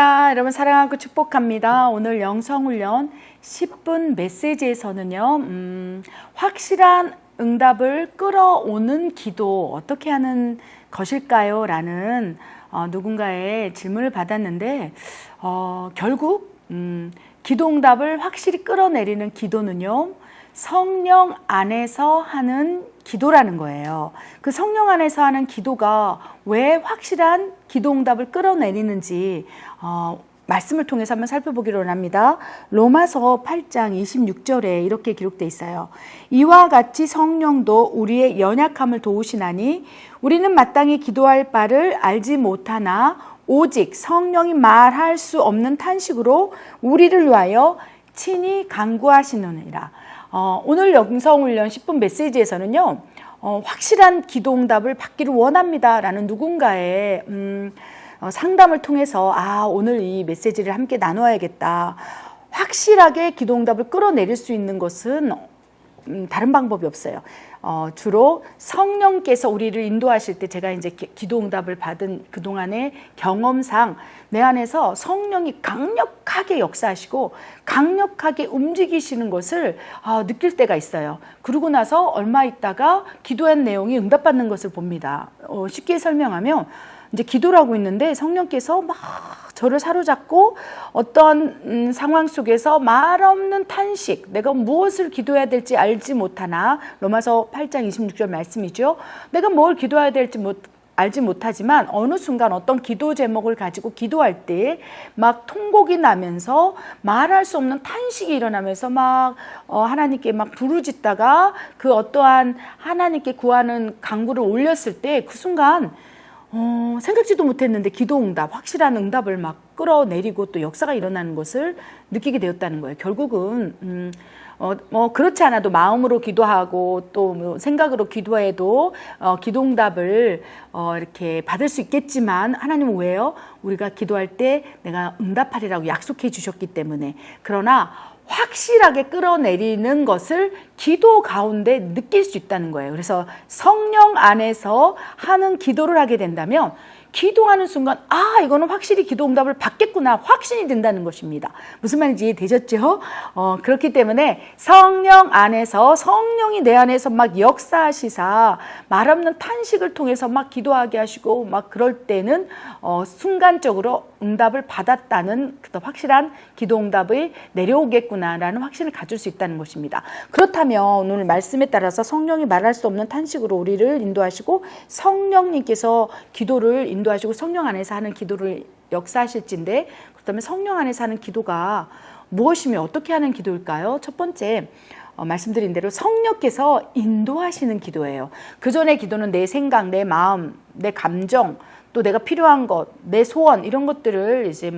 할렐루야, 여러분 사랑하고 축복합니다. 오늘 영성훈련 10분 메시지에서는요, 확실한 응답을 끌어오는 기도 어떻게 하는 것일까요? 라는 누군가의 질문을 받았는데 결국 기도 응답을 확실히 끌어내리는 기도는요, 성령 안에서 하는 기도라는 거예요. 그 성령 안에서 하는 기도가 왜 확실한 기도 응답을 끌어내리는지 말씀을 통해서 한번 살펴보기로 합니다. 로마서 8장 26절에 이렇게 기록되어 있어요. 이와 같이 성령도 우리의 연약함을 도우시나니 우리는 마땅히 기도할 바를 알지 못하나 오직 성령이 말할 수 없는 탄식으로 우리를 위하여 친히 간구하시느니라. 오늘 영성훈련 10분 메시지에서는요, 확실한 기도 응답을 받기를 원합니다 라는 누군가의 상담을 통해서 오늘 이 메시지를 함께 나눠야겠다. 확실하게 기도 응답을 끌어내릴 수 있는 것은 다른 방법이 없어요. 주로 성령께서 우리를 인도하실 때 제가 이제 기도 응답을 받은 그동안의 경험상 내 안에서 성령이 강력하게 역사하시고 강력하게 움직이시는 것을 느낄 때가 있어요. 그러고 나서 얼마 있다가 기도한 내용이 응답받는 것을 봅니다. 쉽게 설명하면 이제 기도를 하고 있는데 성령께서 막 저를 사로잡고 어떤 상황 속에서 말 없는 탄식, 내가 무엇을 기도해야 될지 알지 못하나, 로마서 8장 26절 말씀이죠. 내가 뭘 기도해야 될지 알지 못하지만 어느 순간 어떤 기도 제목을 가지고 기도할 때 막 통곡이 나면서 말할 수 없는 탄식이 일어나면서 막 하나님께 막 부르짖다가 그 어떠한 하나님께 구하는 간구를 올렸을 때 그 순간 생각지도 못했는데 기도 응답, 확실한 응답을 막 끌어내리고 또 역사가 일어나는 것을 느끼게 되었다는 거예요. 결국은 그렇지 않아도 마음으로 기도하고 또 생각으로 기도해도 기도 응답을 이렇게 받을 수 있겠지만 하나님은 왜요? 우리가 기도할 때 내가 응답하리라고 약속해 주셨기 때문에. 그러나 확실하게 끌어내리는 것을 기도 가운데 느낄 수 있다는 거예요. 그래서 성령 안에서 하는 기도를 하게 된다면 기도하는 순간 이거는 확실히 기도 응답을 받겠구나 확신이 든다는 것입니다. 무슨 말인지 이해되셨죠? 그렇기 때문에 성령 안에서 성령이 내 안에서 막 역사하시사 말 없는 탄식을 통해서 막 기도하게 하시고 막 그럴 때는 순간적으로 응답을 받았다는 확실한 기도 응답이 내려오겠구나라는 확신을 가질 수 있다는 것입니다. 그렇다면 오늘 말씀에 따라서 성령이 말할 수 없는 탄식으로 우리를 인도하시고 성령님께서 기도를 인도하시고 성령 안에서 하는 기도를 역사하실진데, 그렇다면 성령 안에서 하는 기도가 무엇이며 어떻게 하는 기도일까요? 첫 번째, 말씀드린 대로 성령께서 인도하시는 기도예요. 그 전의 기도는 내 생각, 내 마음, 내 감정, 또 내가 필요한 것, 내 소원 이런 것들을 이제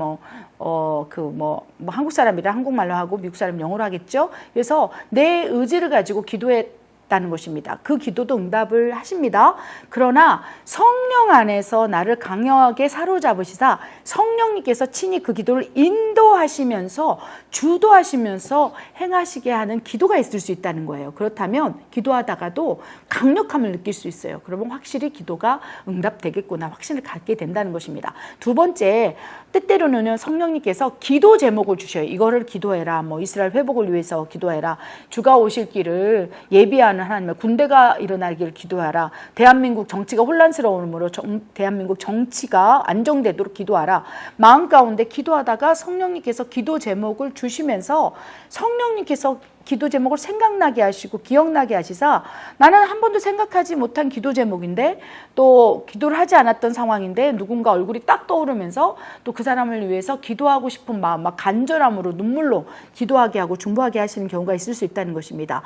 한국 사람이라 한국말로 하고 미국 사람 영어로 하겠죠. 그래서 내 의지를 가지고 기도했다는 것입니다. 그 기도도 응답을 하십니다. 그러나 성령 안에서 나를 강력하게 사로잡으시사 성령님께서 친히 그 기도를 인도하시면서 주도하시면서 행하시게 하는 기도가 있을 수 있다는 거예요. 그렇다면 기도하다가도 강력함을 느낄 수 있어요. 그러면 확실히 기도가 응답되겠구나 확신을 갖게 된다는 것입니다. 두 번째, 때때로는 성령님께서 기도 제목을 주셔요. 이거를 기도해라. 이스라엘 회복을 위해서 기도해라. 주가 오실 길을 예비하는 하나님의 군대가 일어나기를 기도하라. 대한민국 정치가 혼란스러움으로 대한민국 정치가 안정되도록 기도하라. 마음 가운데 기도하다가 성령님께서 기도 제목을 주시면서 성령님께서 기도 제목을 생각나게 하시고 기억나게 하시사 나는 한 번도 생각하지 못한 기도 제목인데 또 기도를 하지 않았던 상황인데 누군가 얼굴이 딱 떠오르면서 또 그 사람을 위해서 기도하고 싶은 마음, 막 간절함으로 눈물로 기도하게 하고 중보하게 하시는 경우가 있을 수 있다는 것입니다.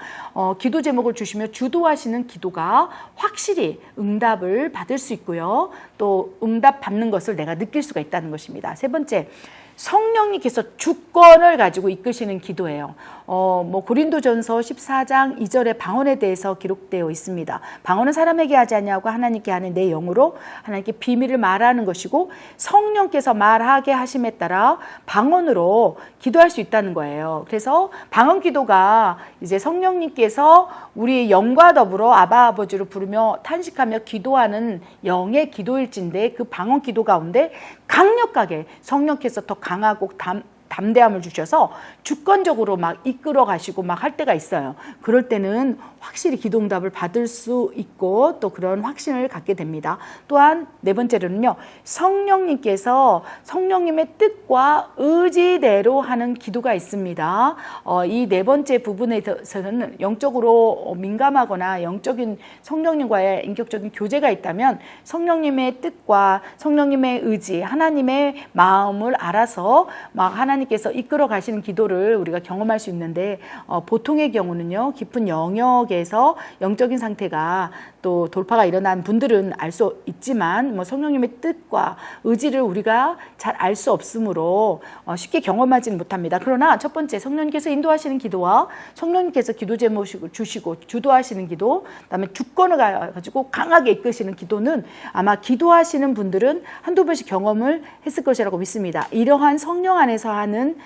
기도 제목을 주시며 주도하시는 기도가 확실히 응답을 받을 수 있고요. 또 응답 받는 것을 내가 느낄 수가 있다는 것입니다. 세 번째, 성령님께서 주권을 가지고 이끄시는 기도예요. 뭐 고린도전서 14장 2절의 방언에 대해서 기록되어 있습니다. 방언은 사람에게 하지 아니하고 하나님께 하는 내 영으로 하나님께 비밀을 말하는 것이고 성령께서 말하게 하심에 따라 방언으로 기도할 수 있다는 거예요. 그래서 방언 기도가 이제 성령님께서 우리의 영과 더불어 아바 아버지로 부르며 탄식하며 기도하는 영의 기도일진데 그 방언 기도 가운데 강력하게 성령께서 더 강하고 담대함을 주셔서 주권적으로 막 이끌어 가시고 막 할 때가 있어요. 그럴 때는 확실히 기도응답을 받을 수 있고 또 그런 확신을 갖게 됩니다. 또한 네 번째로는요, 성령님께서 성령님의 뜻과 의지대로 하는 기도가 있습니다. 이 네 번째 부분에 있어서는 영적으로 민감하거나 영적인 성령님과의 인격적인 교제가 있다면 성령님의 뜻과 성령님의 의지, 하나님의 마음을 알아서 막 하나님께서 이끌어 가시는 기도를 우리가 경험할 수 있는데, 보통의 경우는요, 깊은 영역에서 영적인 상태가 또 돌파가 일어난 분들은 알 수 있지만 뭐 성령님의 뜻과 의지를 우리가 잘 알 수 없으므로 쉽게 경험하지는 못합니다. 그러나 첫 번째, 성령님께서 인도하시는 기도와 성령님께서 기도 제목 주시고 주도하시는 기도, 그다음에 주권을 가지고 강하게 이끄시는 기도는 아마 기도하시는 분들은 한두 번씩 경험을 했을 것이라고 믿습니다. 이러한 성령 안에서 하는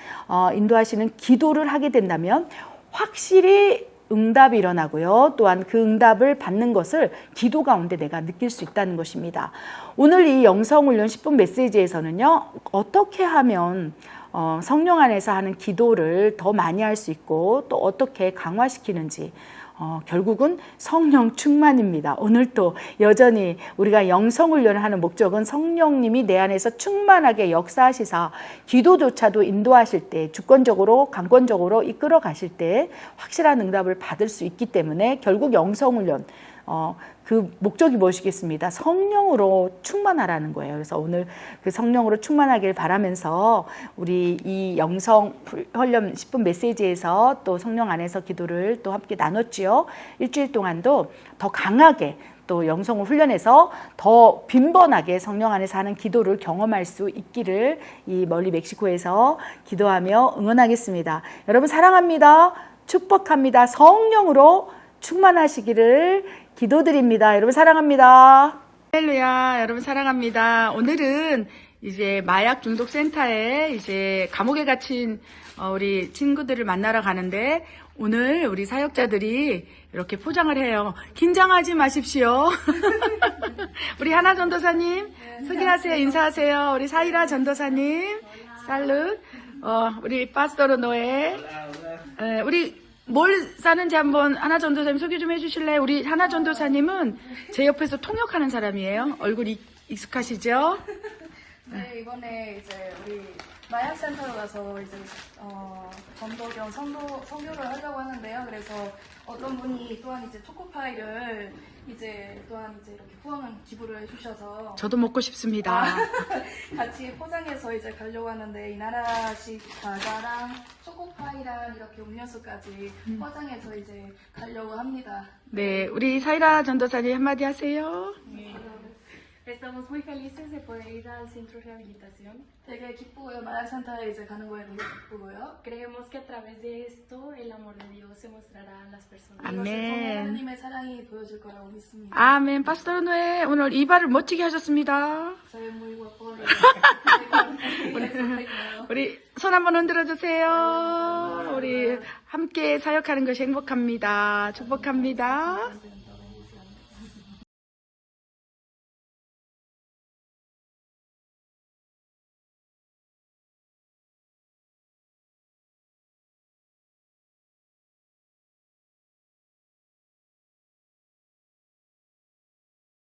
인도하시는 기도를 하게 된다면 확실히 응답이 일어나고요. 또한 그 응답을 받는 것을 기도 가운데 내가 느낄 수 있다는 것입니다. 오늘 이 영성훈련 10분 메시지에서는요, 어떻게 하면 성령 안에서 하는 기도를 더 많이 할 수 있고 또 어떻게 강화시키는지, 결국은 성령 충만입니다. 오늘 또 여전히 우리가 영성훈련을 하는 목적은 성령님이 내 안에서 충만하게 역사하시사 기도조차도 인도하실 때, 주권적으로 강권적으로 이끌어 가실 때 확실한 응답을 받을 수 있기 때문에 결국 영성훈련, 그 목적이 무엇이겠습니다? 성령으로 충만하라는 거예요. 그래서 오늘 그 성령으로 충만하길 바라면서 우리 이 영성 훈련 10분 메시지에서 또 성령 안에서 기도를 또 함께 나눴지요. 일주일 동안도 더 강하게 또 영성을 훈련해서 더 빈번하게 성령 안에서 하는 기도를 경험할 수 있기를 이 멀리 멕시코에서 기도하며 응원하겠습니다. 여러분 사랑합니다. 축복합니다. 성령으로 충만하시기를 기도드립니다. 여러분 사랑합니다. 할렐루야, 여러분 사랑합니다. 오늘은 이제 마약 중독 센터에 이제 감옥에 갇힌 우리 친구들을 만나러 가는데, 오늘 우리 사역자들이 이렇게 포장을 해요. 긴장하지 마십시오. 우리 하나 전도사님 소개하세요. 인사하세요. 우리 사이라 전도사님 살룻. 우리 파스토르 노에. 우리 뭘 싸는지 한번 하나 전도사님 소개 좀 해주실래요? 우리 하나 전도사님은 제 옆에서 통역하는 사람이에요. 얼굴이 익숙하시죠? 네, 이번에 이제 우리 마약센터로 가서 이제 전도 겸 선교를 하려고 하는데요. 그래서 어떤 분이 또한 이제 초코파이를 이제 또한 이제 이렇게 후원 기부를 해주셔서 저도 먹고 싶습니다. 같이 포장해서 이제 가려고 하는데, 이 나라식 과자랑 초코파이랑 이렇게 음료수까지 포장해서 이제 가려고 합니다. 네, 우리 사이라 전도사님 한마디 하세요. Estamos muy felices de poder ir al centro de rehabilitación. 되게 기쁘고요. 마약센터에 이제 가는 거에 되게 기쁘고요. Creemos que a través de esto el amor de Dios se mostrará a las personas. 이것을 통해 아멘. 하나님의 사랑이 보여질 거라고 믿습니다. 아멘. 파스토르 노에 오늘 이발을 멋지게 하셨습니다. Soy muy guapo. 우리 손 한번 흔들어 주세요. 우리 함께 사역하는 것이 행복합니다. 축복합니다.